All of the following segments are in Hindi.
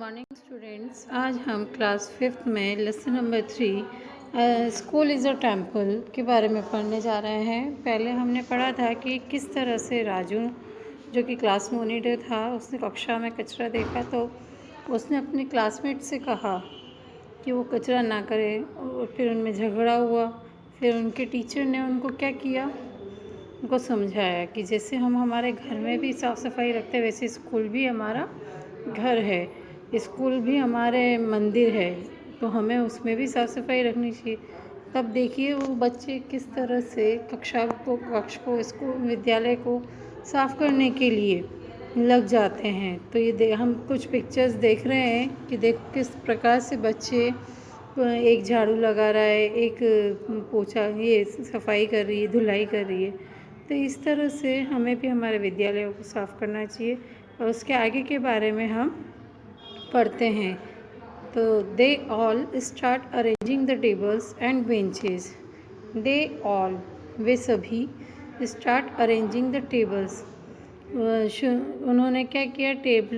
Morning students. आज हम क्लास 5th में lesson number 3 school is a temple के बारे में पढ़ने जा रहे हैं। पहले हमने पढ़ा था कि किस तरह से राजू जो कि क्लास मॉनिटर था, उसने कक्षा में कचरा देखा तो उसने अपने क्लासमेट से कहा कि वो कचरा ना करे और फिर उनमें झगड़ा हुआ। फिर उनके टीचर ने उनको क्या किया, उनको समझाया कि जैसे हम हमारे घर में भी साफ़ सफाई रखते हैं वैसे स्कूल भी हमारा घर है, स्कूल भी हमारे मंदिर है, तो हमें उसमें भी साफ़ सफाई रखनी चाहिए। तब देखिए वो बच्चे किस तरह से कक्ष को स्कूल विद्यालय को साफ़ करने के लिए लग जाते हैं। तो ये हम कुछ पिक्चर्स देख रहे हैं कि देखो किस प्रकार से बच्चे, एक झाड़ू लगा रहा है, एक पोछा ये सफाई कर रही है, धुलाई कर रही है। तो इस तरह से हमें भी हमारे विद्यालयों को साफ़ करना चाहिए। और उसके आगे के बारे में हम पढ़ते हैं। तो they all start arranging the tables and benches. They all वे सभी स्टार्ट अरेंजिंग द टेबल्स, उन्होंने क्या किया, टेबल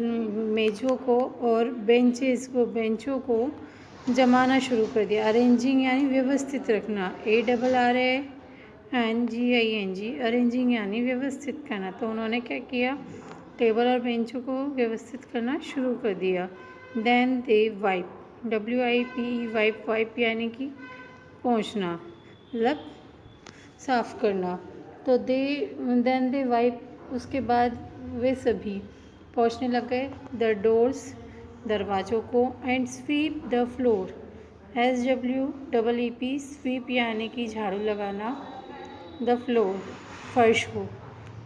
मेज़ों को और बेंचों को जमाना शुरू कर दिया। अरेंजिंग यानी व्यवस्थित रखना, ARRANGING, अरेंजिंग यानी व्यवस्थित करना। तो उन्होंने क्या किया, टेबल और बेंचों को व्यवस्थित करना शुरू कर दिया। Then they wipe, WIPE, wipe यानी कि पोंछना, मतलब साफ़ करना। तो देन दे वाइप, उसके बाद वे सभी पोंछने लग गए द डोर्स, दरवाज़ों को, and sweep the floor, SWEEP, sweep यानी कि झाड़ू लगाना, द फ्लोर फर्श को।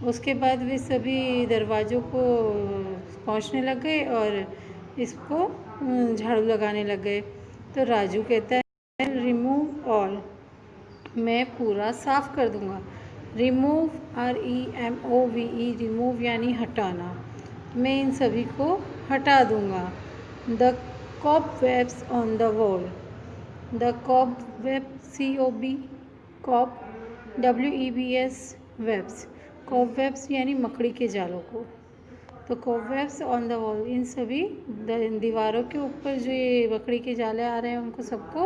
उसके बाद वे सभी दरवाज़ों को पोंछने लग गए और इसको झाड़ू लगाने लग गए। तो राजू कहता है रिमूव ऑल, मैं पूरा साफ़ कर दूँगा। रिमूव, REMOVE, रिमूव यानी हटाना, मैं इन सभी को हटा दूँगा। The cobwebs on the wall, the cobweb, COB, cob, WEBS, webs, cobwebs यानी मकड़ी के जालों को। तो कॉबवेब्स ऑन द वॉल, इन सभी दीवारों के ऊपर जो ये मकड़ी के जाले आ रहे हैं उनको सबको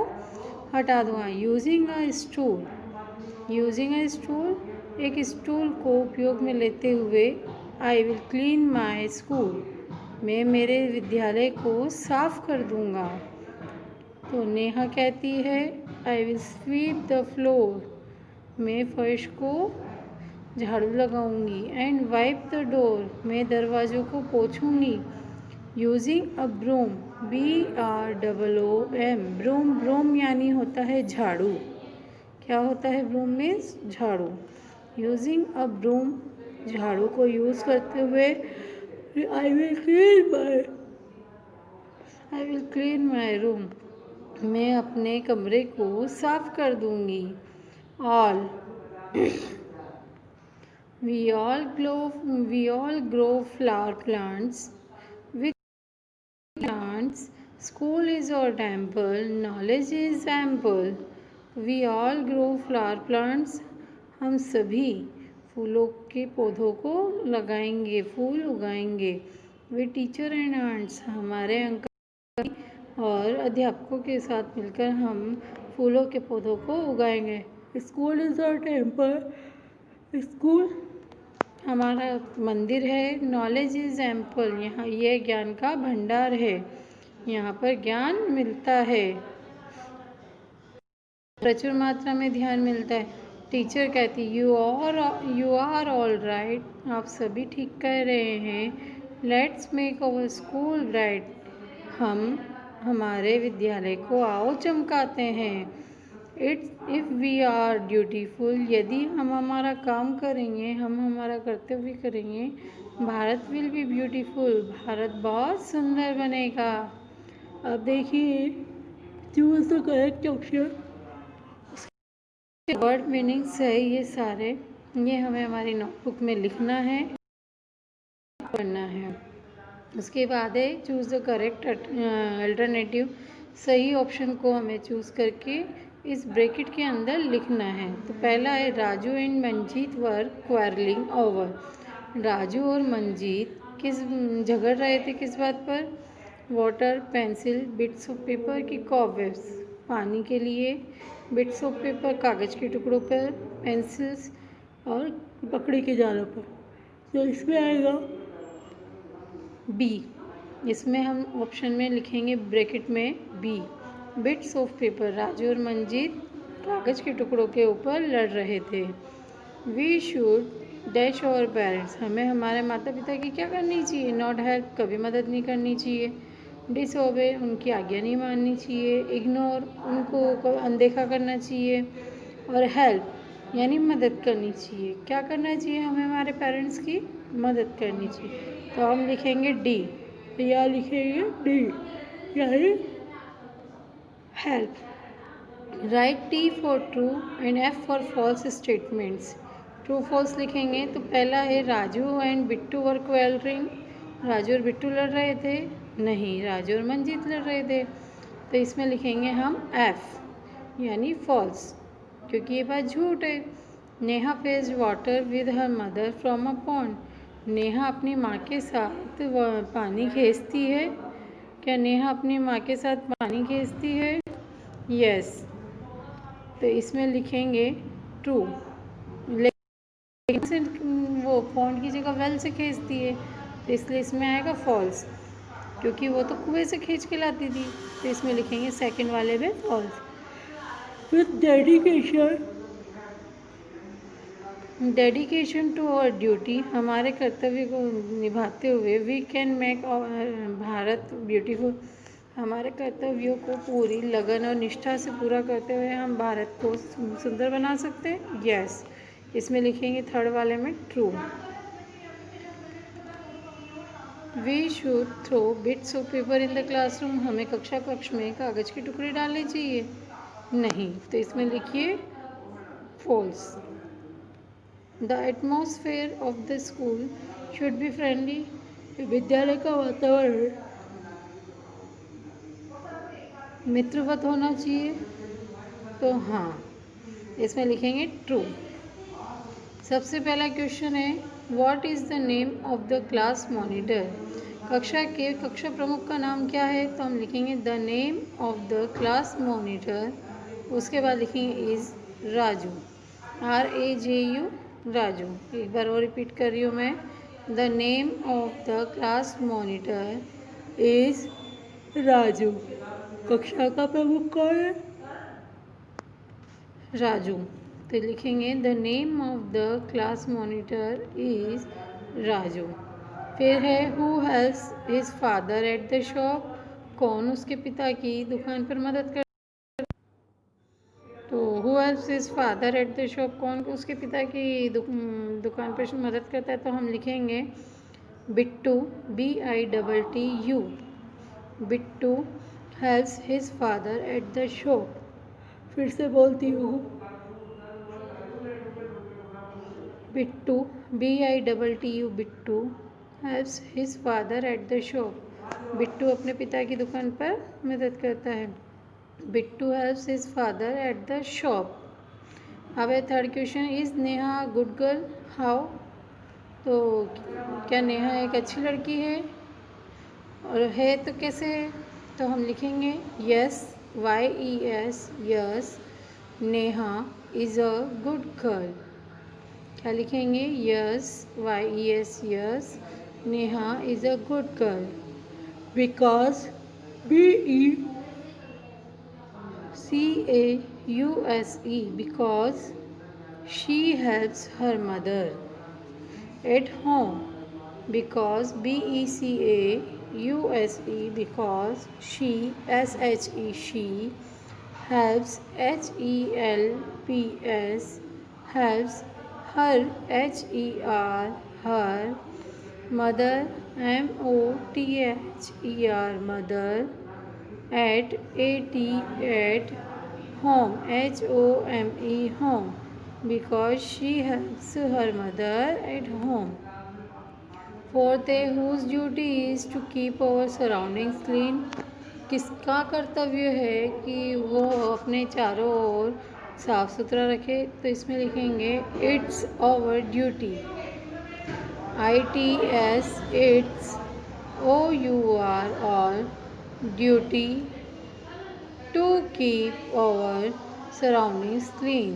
हटा दूँगा। यूजिंग अ स्टूल, एक स्टूल को उपयोग में लेते हुए, I will clean my school, मैं मेरे विद्यालय को साफ़ कर दूँगा। तो नेहा कहती है I will SVEEP the floor, मैं फर्श को झाड़ू लगाऊंगी। एंड वाइप द डोर, मैं दरवाज़ों को पोंछूंगी। Using a broom, BROOM, broom यानी होता है झाड़ू। क्या होता है ब्रूम में? झाड़ू। यूजिंग अ ब्रूम, झाड़ू को यूज़ करते हुए, I will clean my room, मैं अपने कमरे को साफ कर दूंगी। All, we all grow flower plants with plants, school is our temple, knowledge is ample. We all grow flower plants, हम सभी फूलों के पौधों को लगाएंगे, फूल उगाएंगे। वे टीचर एंड आंट्स, हमारे अंकल और अध्यापकों के साथ मिलकर हम फूलों के पौधों को उगाएंगे। School is our temple, school हमारा मंदिर है। नॉलेज इज़ एम्पल, यहाँ ये ज्ञान का भंडार है, यहाँ पर ज्ञान मिलता है, प्रचुर मात्रा में ध्यान मिलता है। टीचर कहती यू आर ऑल राइट, आप सभी ठीक कह रहे हैं। Let's make our school bright, हम हमारे विद्यालय को आओ चमकाते हैं। इफ़ वी आर ड्यूटीफुल, यदि हम हमारा काम करेंगे, हम हमारा कर्तव्य करेंगे, Bharat will be beautiful, Bharat बहुत सुंदर बनेगा। अब देखिए choose the correct option. Word meanings है ये सारे, ये हमें हमारी नोटबुक में लिखना है, पढ़ना है। उसके बाद है चूज़ द करेक्ट अल्टरनेटिव, सही ऑप्शन को हमें चूज़ करके इस ब्रैकेट के अंदर लिखना है। तो पहला है Raju and Manjeet were quarrelling over, Raju और मंजीत झगड़ रहे थे किस बात पर? Water, pencil, bits of paper की कॉबवेब्स, पानी के लिए बिट्स ऑफ पेपर, कागज़ के टुकड़ों पर, पेंसिल्स और लकड़ी के जालों पर। तो इसमें आएगा बी। इसमें हम ऑप्शन में लिखेंगे ब्रैकेट में B. Bits of paper, Raju और मंजीत कागज़ के टुकड़ों के ऊपर लड़ रहे थे। We should dash our parents, हमें हमारे माता पिता की क्या करनी चाहिए? नॉट हेल्प, कभी मदद नहीं करनी चाहिए। डिसओबे, उनकी आज्ञा नहीं माननी चाहिए। इग्नोर, उनको अनदेखा करना चाहिए। और हेल्प यानी मदद करनी चाहिए। क्या करना चाहिए? हमें हमारे पेरेंट्स की मदद करनी चाहिए। तो हम लिखेंगे डी, या लिखेंगे डी यानी help. Right T for true and F for false statements. True false लिखेंगे तो पहला है Raju and Bittu were quarrelling, Raju और बिट्टू लड़ रहे थे। नहीं, राजू और मंजीत लड़ रहे थे। तो इसमें लिखेंगे हम एफ यानी फॉल्स, क्योंकि ये बात झूठ है। Neha faced water with her mother from a pond, Neha अपनी माँ के साथ पानी खींचती है। क्या नेहा अपनी माँ के साथ पानी खींचती है? यस। तो इसमें लिखेंगे ट्रू, लेकिन से वो पॉन्ड की जगह वेल से खींचती है, तो इसलिए इसमें आएगा फॉल्स, क्योंकि वो तो कुएं से खींच के लाती थी। तो इसमें लिखेंगे सेकंड वाले में false. With dedication to our duty, हमारे कर्तव्य को निभाते हुए we can make Bharat beautiful, हमारे कर्तव्यों को पूरी लगन और निष्ठा से पूरा करते हुए हम भारत को सुंदर बना सकते हैं। यस। इसमें लिखेंगे थर्ड वाले में true. We should throw bits of paper in the classroom, हमें कक्ष में कागज़ के टुकड़े डालने चाहिए। नहीं, तो इसमें लिखिए false. The atmosphere of the school should be friendly, विद्यालय का वातावरण मित्रवत होना चाहिए। तो हाँ, इसमें लिखेंगे ट्रू। सबसे पहला क्वेश्चन है what is the name of the class monitor, कक्षा प्रमुख का नाम क्या है? तो हम लिखेंगे the name of the class monitor. उसके बाद लिखेंगे इज़ राजू, RAJU राजू। एक बार और रिपीट कर रही हूँ मैं, the name of the class monitor is Raju, कक्षा का प्रमुख कौन है? राजू। तो लिखेंगे the name of the class monitor is Raju. फिर है who helps his father at the shop, कौन उसके पिता की दुकान पर मदद कर। तो who helps his father at the shop, कौन उसके पिता की दुकान पर मदद करता है? तो हम लिखेंगे Bittu, BITTU, Bittu helps his father at the shop. फिर से बोलती हूँ, Bittu, BITTU, Bittu helps his father at the shop, Bittu अपने पिता की दुकान पर मदद करता है। Bittu helps his father at the shop. अब है third question, is Neha good girl, how, तो क्या नेहा एक अच्छी लड़की है? और है तो कैसे है? तो हम लिखेंगे yes, YES, yes, Neha is a good girl. क्या लिखेंगे? Yes, YES, yes, Neha is a good girl because BECAUSE, because she helps her mother at home, because BECAUSE, because she, she helps, HELPS, helps her, her mother, MOTHER, mother at home, HOME, home, because she helps her mother at home. Fourth है whose duty is to keep our surroundings clean, किसका कर्तव्य है कि वो अपने चारों ओर साफ सुथरा रखे? तो इसमें लिखेंगे it's our duty, ITS, it's, OUR, और duty to keep our surroundings clean।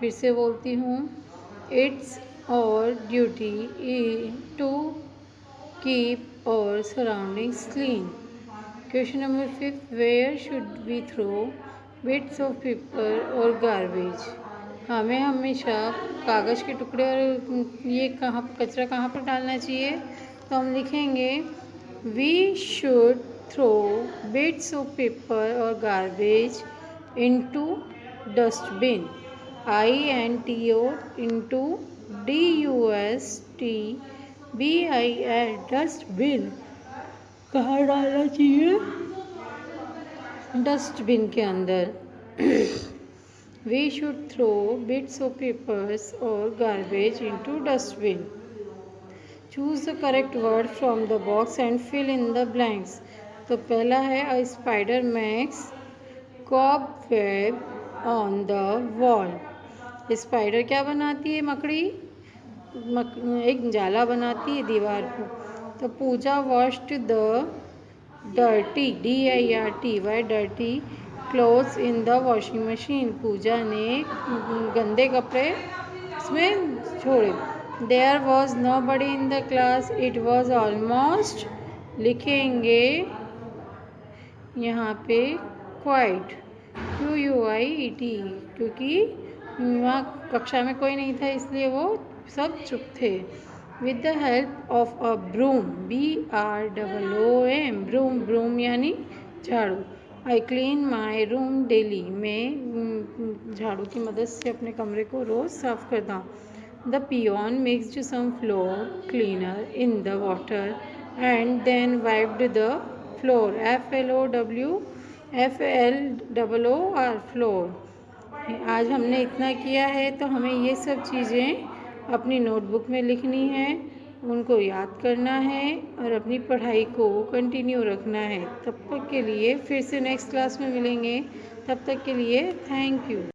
फिर से बोलती हूँ, it's our duty to keep our surroundings clean। Question number 5, where should we throw bits of paper or garbage? हमें हमेशा कागज़ के टुकड़े और ये कचरा कहाँ पर डालना चाहिए? तो हम लिखेंगे we should throw bits of paper or garbage into dustbin। INTO into DUSTBIN dustbin. कहाँ डालना चाहिए? डस्टबिन के अंदर। We should throw bits of papers or garbage into dustbin। Choose the correct word from the box and fill in the blanks। तो पहला है a spider makes cobweb on the wall। Spider क्या बनाती है? मकड़ी एक जाला बनाती है दीवार पर। तो Puja washed the dirty DIRTY dirty clothes in the washing machine. Puja ने गंदे कपड़े इसमें छोड़े। There was nobody in the class, it was almost, लिखेंगे यहाँ पे क्वाइट QUIET, क्योंकि वहाँ कक्षा में कोई नहीं था इसलिए वो सब चुप थे। With the help of a broom BROOM broom, broom यानी झाड़ू। I clean my room daily, मैं झाड़ू की मदद से अपने कमरे को रोज़ साफ करता हूँ। The peon mixed some floor cleaner in the water and then wiped the floor FLOOR floor. आज हमने इतना किया है तो हमें ये सब चीज़ें अपनी नोटबुक में लिखनी है, उनको याद करना है और अपनी पढ़ाई को कंटिन्यू रखना है। तब तक के लिए फिर से नेक्स्ट क्लास में मिलेंगे। तब तक के लिए थैंक यू।